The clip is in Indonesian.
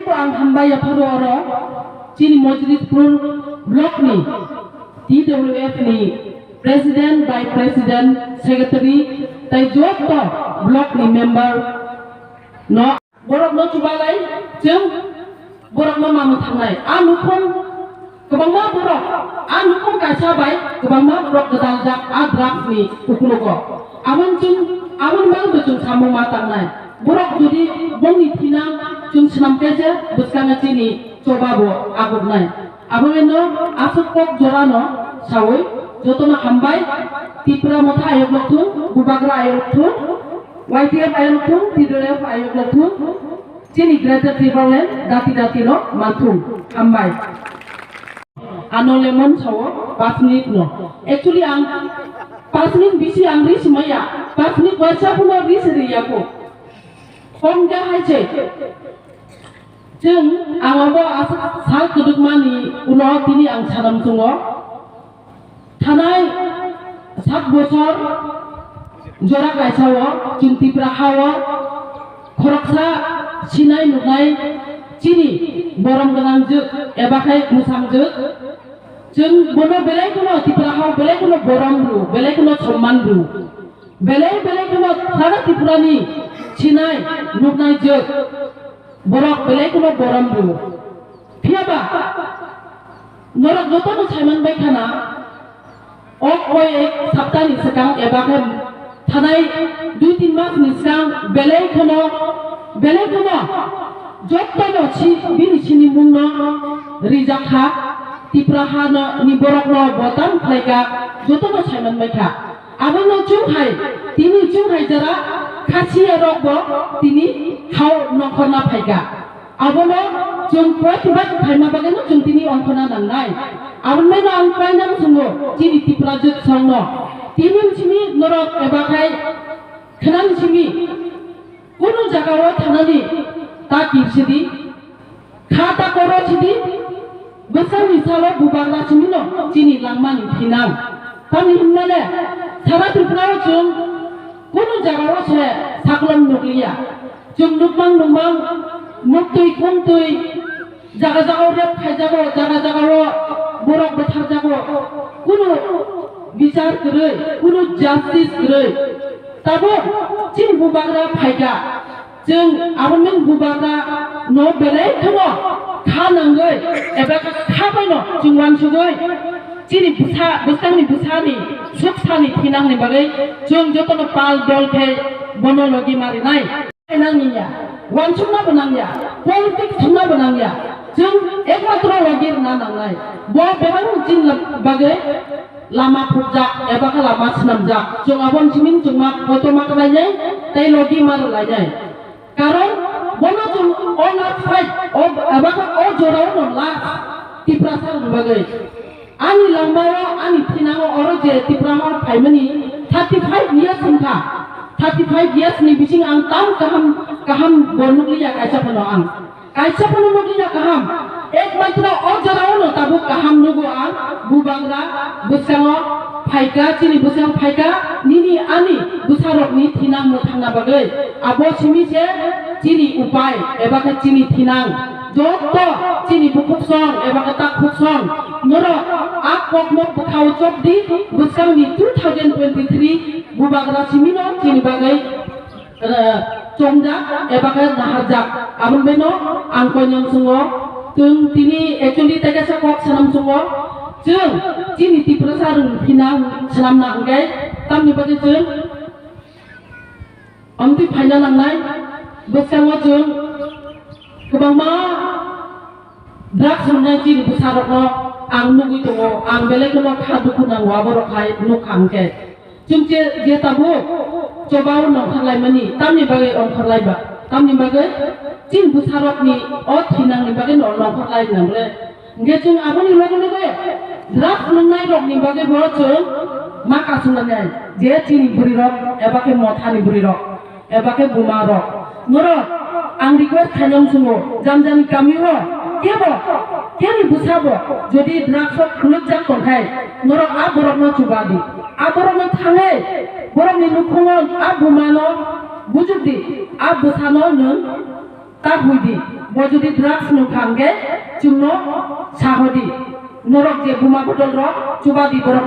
Ang hambaya paro Cini Mojlis Prun Blok ni TWF ni President by President Secretary tai job to blok ni member no borok no cubalai jeng borok no mamu thangnai anukhon kebangma borok anukhon kaisa bai kebangma borok kedaljak adrak ni ukuluko amun mang bejung samung matangnai borok judi bongni tinang jung senam keje buskanga cini coba bo agubnai abangeno asuk kok jorano sawi jotona hambai tipra motha ayok lokthun bubagra ayok lokthun YTF ayok lokthun TWF ayok lokthun cini greater tribalen dati no manthun hambai ano lemon sawo 5 menit no actually ang 5 menit bisi ang ris maya 5 menit baca puno ris riya ko phong ga haiche jeng angabo sak kedukmani uno tini ang sanam tungo Tanai 7 bosor jora kaisawo cinti prahawa khoraksa sinai nukai cini borom ganang juk ebakai musang juk jeng bono belai kuno tiprahaw belai kuno borom ru belai kuno somman ru belai kuno saga tiprani sinai nukai juk borok belai kuno borom ru piaba norok joto no saiman bai kana oi ek sapta ni sekang ebakem thanai 2-3 mas ni sekang belai kono jotta no chi bini chini mungno rijakha tipraha no ni borok no botan khlaika joto no saiman baikha abono chunghai tini chunghai jara khachi erok bo tini hau nokhorna phaika abono jung potibat phaima bageno jung tini onkhona nangnai abon mena ang kainam sungo cini tiprajut sangno tinim chimi norok ebakai khanan chimi kono jagao thanani ta kirsidi khata koro chidi besami salo bubangla chimi no cini langmani thinam tami hinnale sara tiprao jung kono jagao se saklam nukliya jung nukmang muktui kumtui jaga rep khaijago jaga borok betharjago kuno bicar koroi kuno justice koroi tabo cin bubagra phaiga jeng abonmen bubagra no belai thomo khanangoi eba khabaino jungwan sugoi cini busangni busani suksani thinangni bagai jung jotono pal dol khe bonologi marinai nangnya wansungna benangnya politik sungna benangnya jeng ekmatro logir nanangai bo bebang jin bagai lama pujak eba ka lama senamjak jung abon simin jungma foto makalanya tai logi mar lanyai karon bono jung ona fight eba ka o jorau no la tiprasar bagai ani lambawa ani tinango oro je tiprama phaimani 35 years singka 35 years ni bising ang tam kaham bonukliya kaisa pano ang kaisa pano nukliya kaham ek matra o jarao no tabu kaham nugo ang bubangra busango phaika cini busang phaika nini ani busarok ni thinang mo thangna bagai abo simi se cini upai eba ka cini thinang joto cini bukuksong eba ka tak kuksong noro akok mo bukhau chop di busang ni 2023 bubagra simino cini bagai chongja eba ka naharjak abon beno angkonyang sungo tung tini actually tegasa kok sanam sungo jeng cini tiprasarung pinang sanam na anggai tamni bagai jeng amti phanya langnai busango jeng kebangma drak samnai cini busarok no ang nugui tongo ang belai kono khadu kunang waborok hai nukangke jumce dia tabu coba nong kharlai mani tamni bagai on kharlai ba tamni bagai cin busarok ni o thinang ni bagai nong kharlai namle nge jung aboni logo drak nungnai rok ni bagai bo jung maka sunanai je cini burirok ebake mothani burirok ebake bumarok noro ang request khanam sungo jamjani kamiho keni busabo jodi drakso khulujak konthai norok a borok no chubadi a borok no thangai borok ni nukhongon a bumano bujudi a busano nun তা হুইদি বজুদি drugs no খাঙ্গে চুনো সাহদি নরক যে বুমা বটল র চুবাদি বরক